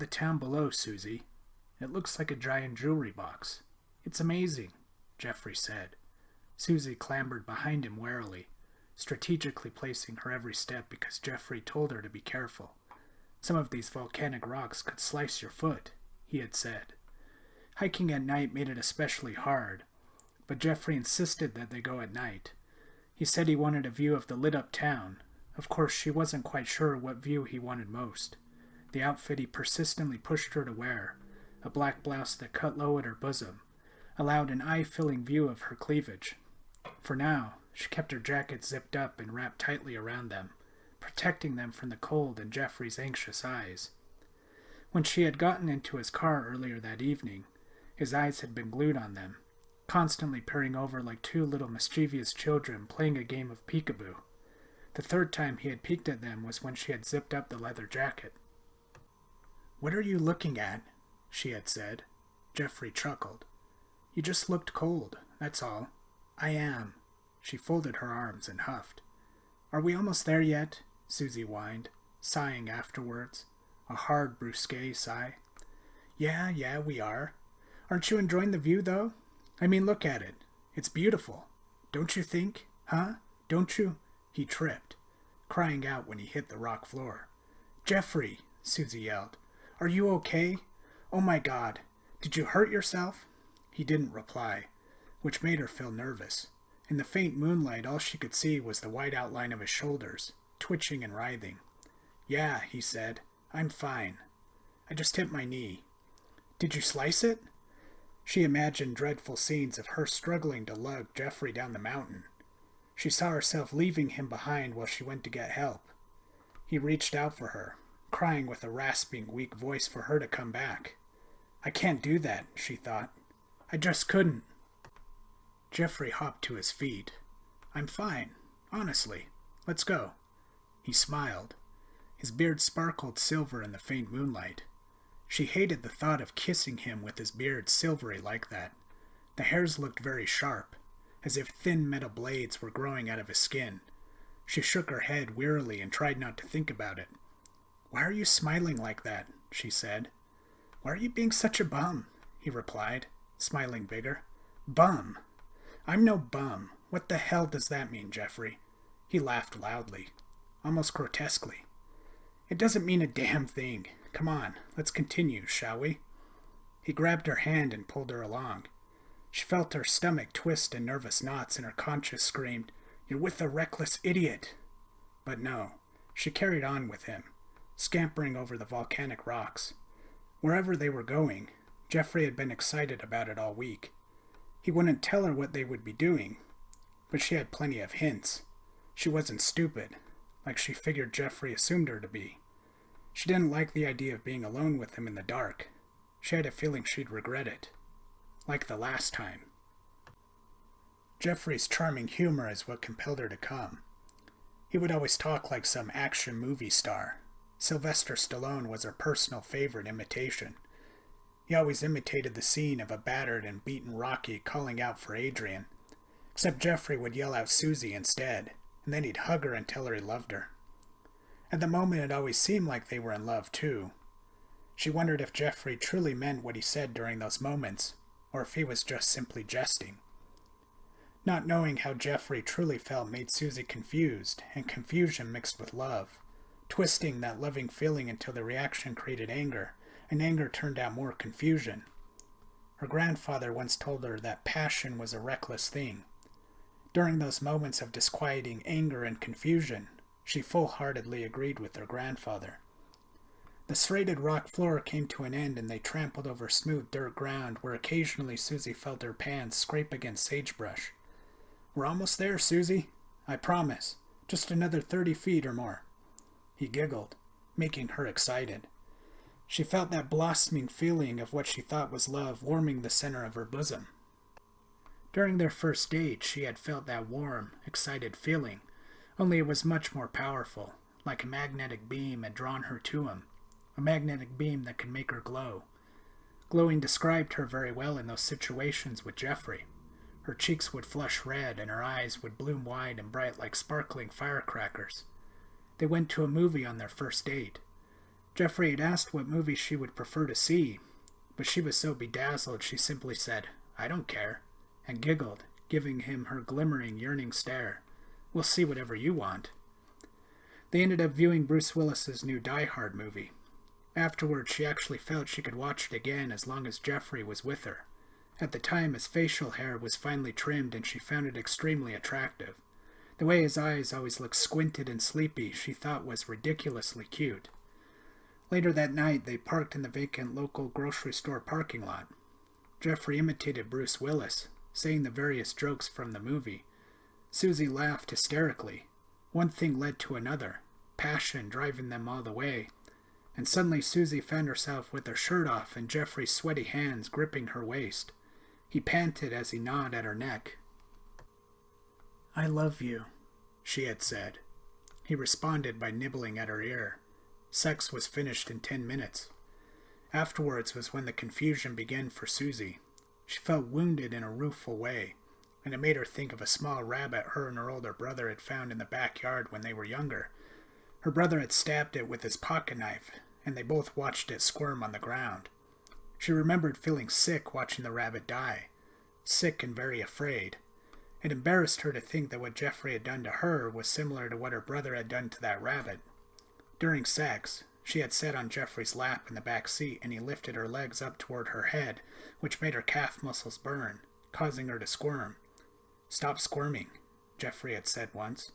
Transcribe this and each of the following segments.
the town below, Susie. It looks like a giant jewelry box. It's amazing, Jeffrey said. Susie clambered behind him warily, strategically placing her every step because Jeffrey told her to be careful. Some of these volcanic rocks could slice your foot, he had said. Hiking at night made it especially hard, but Jeffrey insisted that they go at night. He said he wanted a view of the lit-up town. Of course, she wasn't quite sure what view he wanted most. The outfit he persistently pushed her to wear, a black blouse that cut low at her bosom, allowed an eye-filling view of her cleavage. For now, she kept her jacket zipped up and wrapped tightly around them, protecting them from the cold and Jeffrey's anxious eyes. When she had gotten into his car earlier that evening, his eyes had been glued on them, constantly peering over like two little mischievous children playing a game of PeekABoo. The third time he had peeked at them was when she had zipped up the leather jacket. "What are you looking at?" she had said. Jeffrey chuckled. "You just looked cold, that's all." "I am." She folded her arms and huffed. "Are we almost there yet?" Susie whined, sighing afterwards, a hard brusque sigh. Yeah, we are. Aren't you enjoying the view, though? I mean, look at it. It's beautiful. Don't you think? Huh? Don't you?" He tripped, crying out when he hit the rock floor. "Jeffrey," Susie yelled. "Are you okay? Oh my God, did you hurt yourself?" He didn't reply, which made her feel nervous. In the faint moonlight, all she could see was the white outline of his shoulders, twitching and writhing. "Yeah," he said. "I'm fine. I just hit my knee." "Did you slice it?" She imagined dreadful scenes of her struggling to lug Jeffrey down the mountain. She saw herself leaving him behind while she went to get help. He reached out for her, crying with a rasping, weak voice for her to come back. "I can't do that," she thought. "I just couldn't." Jeffrey hopped to his feet. "I'm fine, honestly. Let's go." He smiled. His beard sparkled silver in the faint moonlight. She hated the thought of kissing him with his beard silvery like that. The hairs looked very sharp, as if thin metal blades were growing out of his skin. She shook her head wearily and tried not to think about it. "Why are you smiling like that?" she said. "Why are you being such a bum?" he replied, smiling bigger. "Bum? I'm no bum. What the hell does that mean, Jeffrey?" He laughed loudly, almost grotesquely. "It doesn't mean a damn thing. Come on, let's continue, shall we?" He grabbed her hand and pulled her along. She felt her stomach twist in nervous knots, and her conscience screamed, "You're with a reckless idiot!" But no, she carried on with him, scampering over the volcanic rocks. Wherever they were going, Jeffrey had been excited about it all week. He wouldn't tell her what they would be doing, but she had plenty of hints. She wasn't stupid, like she figured Jeffrey assumed her to be. She didn't like the idea of being alone with him in the dark. She had a feeling she'd regret it. Like the last time. Jeffrey's charming humor is what compelled her to come. He would always talk like some action movie star. Sylvester Stallone was her personal favorite imitation. He always imitated the scene of a battered and beaten Rocky calling out for Adrian. Except Jeffrey would yell out Susie instead, and then he'd hug her and tell her he loved her. At the moment it always seemed like they were in love too. She wondered if Jeffrey truly meant what he said during those moments, or if he was just simply jesting. Not knowing how Jeffrey truly felt made Susie confused, and confusion mixed with love, twisting that loving feeling until the reaction created anger, and anger turned out more confusion. Her grandfather once told her that passion was a reckless thing. During those moments of disquieting anger and confusion, she full-heartedly agreed with her grandfather. The serrated rock floor came to an end and they trampled over smooth dirt ground where occasionally Susie felt her pants scrape against sagebrush. "We're almost there, Susie. I promise. Just another 30 feet or more." He giggled, making her excited. She felt that blossoming feeling of what she thought was love warming the center of her bosom. During their first date, she had felt that warm, excited feeling, only it was much more powerful, like a magnetic beam had drawn her to him, a magnetic beam that could make her glow. Glowing described her very well in those situations with Jeffrey. Her cheeks would flush red and her eyes would bloom wide and bright like sparkling firecrackers. They went to a movie on their first date. Jeffrey had asked what movie she would prefer to see, but she was so bedazzled she simply said, "I don't care," and giggled, giving him her glimmering, yearning stare. "We'll see whatever you want." They ended up viewing Bruce Willis's new Die Hard movie. Afterwards, she actually felt she could watch it again as long as Jeffrey was with her. At the time, his facial hair was finely trimmed and she found it extremely attractive. The way his eyes always looked squinted and sleepy she thought was ridiculously cute. Later that night, they parked in the vacant local grocery store parking lot. Jeffrey imitated Bruce Willis, saying the various jokes from the movie. Susie laughed hysterically. One thing led to another, passion driving them all the way. And suddenly Susie found herself with her shirt off and Jeffrey's sweaty hands gripping her waist. He panted as he gnawed at her neck. "I love you," she had said. He responded by nibbling at her ear. Sex was finished in 10 minutes. Afterwards was when the confusion began for Susie. She felt wounded in a rueful way, and it made her think of a small rabbit her and her older brother had found in the backyard when they were younger. Her brother had stabbed it with his pocket knife, and they both watched it squirm on the ground. She remembered feeling sick watching the rabbit die, sick and very afraid. It embarrassed her to think that what Jeffrey had done to her was similar to what her brother had done to that rabbit. During sex, she had sat on Jeffrey's lap in the back seat and he lifted her legs up toward her head, which made her calf muscles burn, causing her to squirm. "Stop squirming," Jeffrey had said once.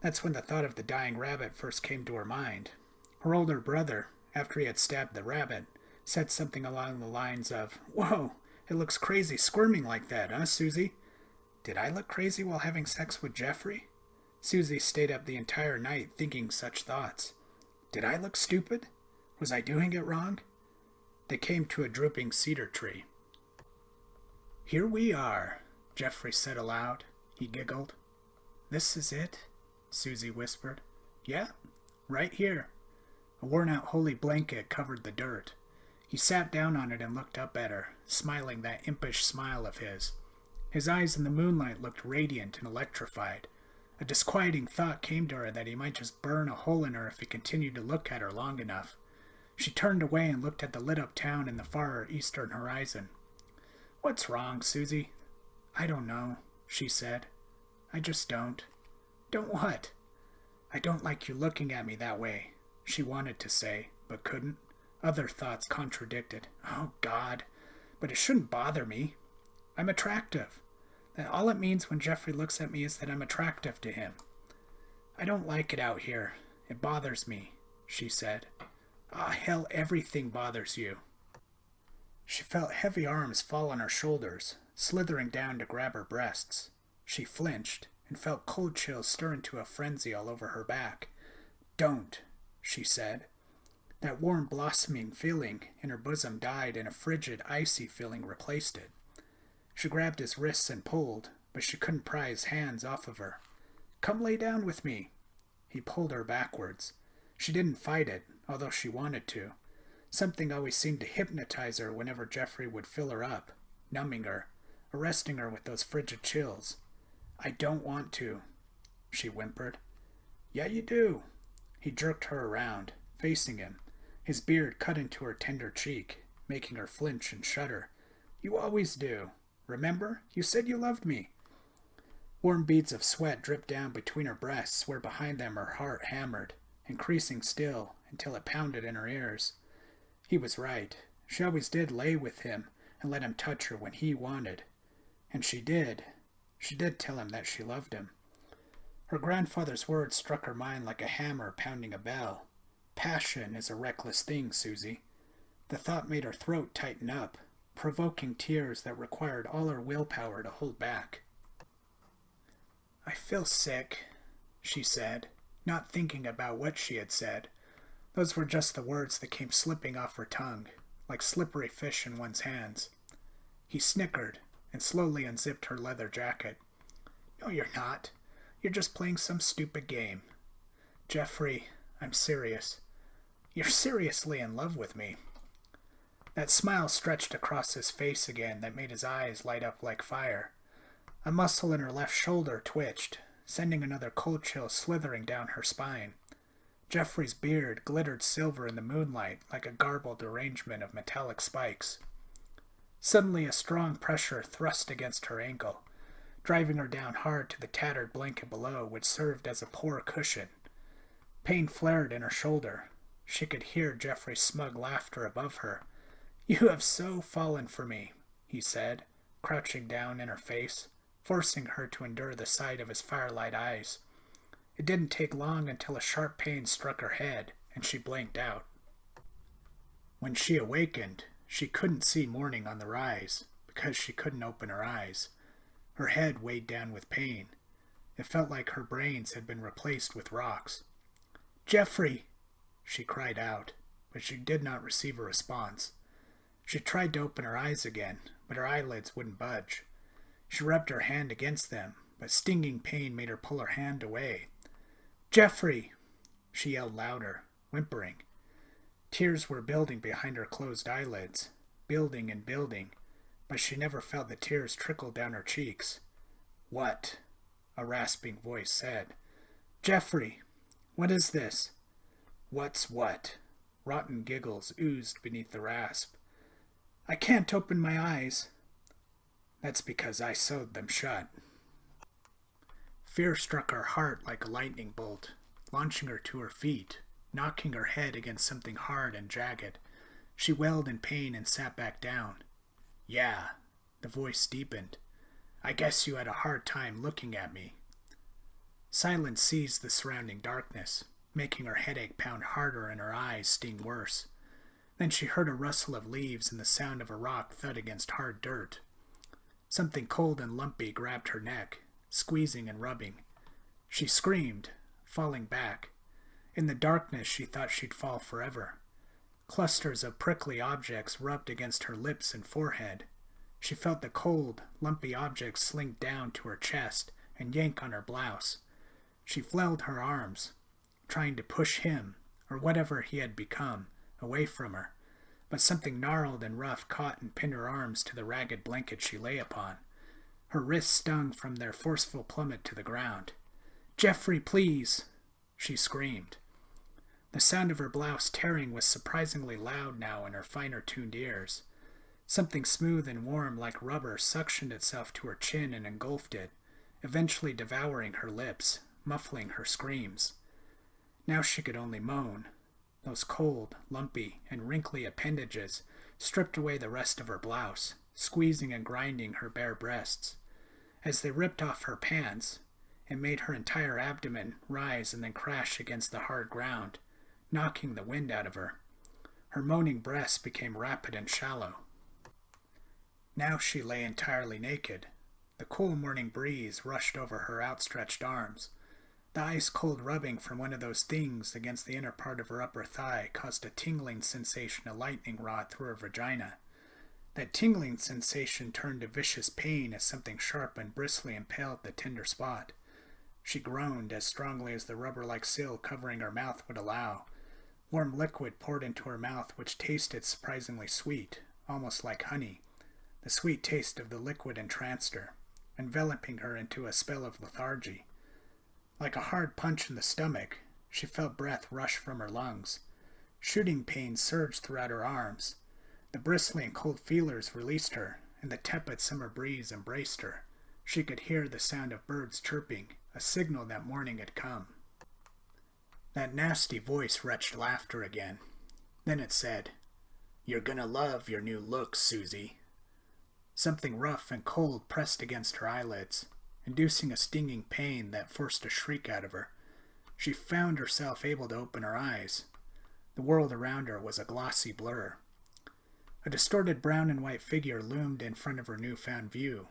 That's when the thought of the dying rabbit first came to her mind. Her older brother, after he had stabbed the rabbit, said something along the lines of, "Whoa, it looks crazy squirming like that, huh, Susie?" Did I look crazy while having sex with Jeffrey? Susie stayed up the entire night thinking such thoughts. Did I look stupid? Was I doing it wrong? They came to a drooping cedar tree. "Here we are," Jeffrey said aloud. He giggled. "This is it?" Susie whispered. "Yeah, right here." A worn-out holy blanket covered the dirt. He sat down on it and looked up at her, smiling that impish smile of his. His eyes in the moonlight looked radiant and electrified. A disquieting thought came to her that he might just burn a hole in her if he continued to look at her long enough. She turned away and looked at the lit-up town in the far eastern horizon. "What's wrong, Susie?" "I don't know," she said. "I just don't." "Don't what?" "I don't like you looking at me that way," she wanted to say, but couldn't. Other thoughts contradicted. "Oh, God. But it shouldn't bother me. I'm attractive. That all it means when Jeffrey looks at me is that I'm attractive to him." "I don't like it out here. It bothers me," she said. "Ah, hell, everything bothers you." She felt heavy arms fall on her shoulders, slithering down to grab her breasts. She flinched and felt cold chills stir into a frenzy all over her back. "Don't," she said. That warm, blossoming feeling in her bosom died and a frigid, icy feeling replaced it. She grabbed his wrists and pulled, but she couldn't pry his hands off of her. "Come lay down with me." He pulled her backwards. She didn't fight it, although she wanted to. Something always seemed to hypnotize her whenever Jeffrey would fill her up, numbing her, arresting her with those frigid chills. "I don't want to," she whimpered. "Yeah, you do." He jerked her around, facing him. His beard cut into her tender cheek, making her flinch and shudder. "You always do. Remember? You said you loved me." Warm beads of sweat dripped down between her breasts where behind them her heart hammered, increasing still until it pounded in her ears. He was right. She always did lay with him and let him touch her when he wanted. And she did. She did tell him that she loved him. Her grandfather's words struck her mind like a hammer pounding a bell. Passion is a reckless thing, Susie. The thought made her throat tighten up, provoking tears that required all her willpower to hold back. "I feel sick," she said, not thinking about what she had said. Those were just the words that came slipping off her tongue, like slippery fish in one's hands. He snickered and slowly unzipped her leather jacket. "No, you're not. You're just playing some stupid game." "Jeffrey, I'm serious." "You're seriously in love with me." That smile stretched across his face again that made his eyes light up like fire. A muscle in her left shoulder twitched, sending another cold chill slithering down her spine. Jeffrey's beard glittered silver in the moonlight like a garbled arrangement of metallic spikes. Suddenly a strong pressure thrust against her ankle, driving her down hard to the tattered blanket below, which served as a poor cushion. Pain flared in her shoulder. She could hear Jeffrey's smug laughter above her. "You have so fallen for me," he said, crouching down in her face, forcing her to endure the sight of his firelight eyes. It didn't take long until a sharp pain struck her head, and she blanked out. When she awakened, she couldn't see morning on the rise, because she couldn't open her eyes. Her head weighed down with pain. It felt like her brains had been replaced with rocks. "Jeffrey!" she cried out, but she did not receive a response. She tried to open her eyes again, but her eyelids wouldn't budge. She rubbed her hand against them, but stinging pain made her pull her hand away. "Jeffrey!" she yelled louder, whimpering. Tears were building behind her closed eyelids, building and building, but she never felt the tears trickle down her cheeks. "What?" a rasping voice said. "Jeffrey, what is this?" "What's what?" Rotten giggles oozed beneath the rasp. "I can't open my eyes." "That's because I sewed them shut." Fear struck her heart like a lightning bolt, launching her to her feet, knocking her head against something hard and jagged. She wailed in pain and sat back down. "Yeah," the voice deepened. "I guess you had a hard time looking at me." Silence seized the surrounding darkness, making her headache pound harder and her eyes sting worse. Then she heard a rustle of leaves and the sound of a rock thud against hard dirt. Something cold and lumpy grabbed her neck, squeezing and rubbing. She screamed, falling back. In the darkness she thought she'd fall forever. Clusters of prickly objects rubbed against her lips and forehead. She felt the cold, lumpy objects slink down to her chest and yank on her blouse. She flailed her arms, trying to push him, or whatever he had become, away from her, but something gnarled and rough caught and pinned her arms to the ragged blanket she lay upon. Her wrists stung from their forceful plummet to the ground. "Jeffrey, please!" she screamed. The sound of her blouse tearing was surprisingly loud now in her finer-tuned ears. Something smooth and warm like rubber suctioned itself to her chin and engulfed it, eventually devouring her lips, muffling her screams. Now she could only moan. Those cold, lumpy, and wrinkly appendages stripped away the rest of her blouse, squeezing and grinding her bare breasts. As they ripped off her pants, it made her entire abdomen rise and then crash against the hard ground, knocking the wind out of her. Her moaning breaths became rapid and shallow. Now she lay entirely naked. The cool morning breeze rushed over her outstretched arms. The ice-cold rubbing from one of those things against the inner part of her upper thigh caused a tingling sensation a lightning rod through her vagina. That tingling sensation turned to vicious pain as something sharp and bristly impaled the tender spot. She groaned as strongly as the rubber-like seal covering her mouth would allow. Warm liquid poured into her mouth, which tasted surprisingly sweet, almost like honey. The sweet taste of the liquid entranced her, enveloping her into a spell of lethargy. Like a hard punch in the stomach, she felt breath rush from her lungs. Shooting pains surged throughout her arms. The bristling cold feelers released her, and the tepid summer breeze embraced her. She could hear the sound of birds chirping, a signal that morning had come. That nasty voice retched laughter again. Then it said, "You're gonna love your new look, Susie." Something rough and cold pressed against her eyelids, inducing a stinging pain that forced a shriek out of her. She found herself able to open her eyes. The world around her was a glossy blur. A distorted brown and white figure loomed in front of her newfound view.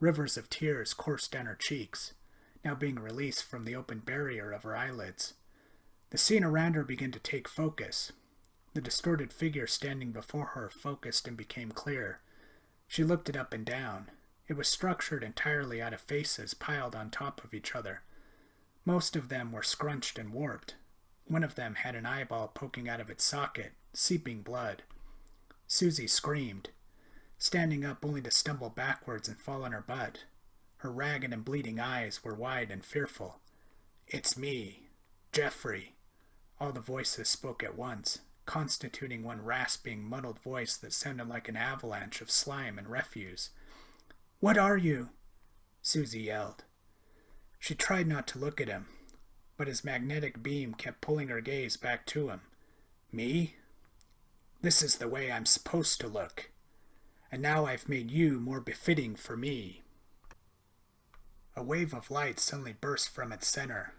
Rivers of tears coursed down her cheeks, now being released from the open barrier of her eyelids. The scene around her began to take focus. The distorted figure standing before her focused and became clear. She looked it up and down. It was structured entirely out of faces piled on top of each other. Most of them were scrunched and warped. One of them had an eyeball poking out of its socket, seeping blood. Susie screamed, standing up only to stumble backwards and fall on her butt. Her ragged and bleeding eyes were wide and fearful. "It's me, Jeffrey. All the voices spoke at once, constituting one rasping, muddled voice that sounded like an avalanche of slime and refuse. "What are you?" Susie yelled. She tried not to look at him, but his magnetic beam kept pulling her gaze back to him. "Me? This is the way I'm supposed to look. And now I've made you more befitting for me." A wave of light suddenly burst from its center,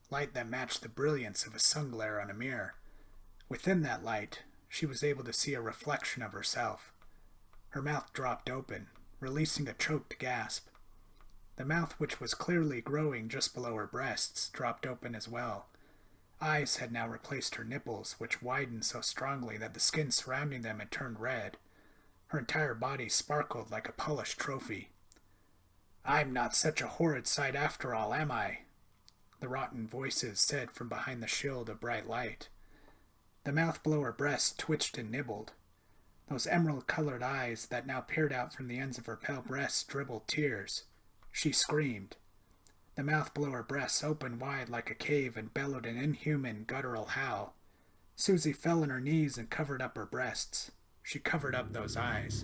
light that matched the brilliance of a sun glare on a mirror. Within that light, she was able to see a reflection of herself. Her mouth dropped open, releasing a choked gasp. The mouth, which was clearly growing just below her breasts, dropped open as well. Eyes had now replaced her nipples, which widened so strongly that the skin surrounding them had turned red. Her entire body sparkled like a polished trophy. "I'm not such a horrid sight after all, am I?" the rotten voices said from behind the shield of bright light. The mouth below her breast twitched and nibbled. Those emerald-colored eyes that now peered out from the ends of her pale breasts dribbled tears. She screamed. The mouth below her breasts opened wide like a cave and bellowed an inhuman, guttural howl. Susie fell on her knees and covered up her breasts. She covered up those eyes.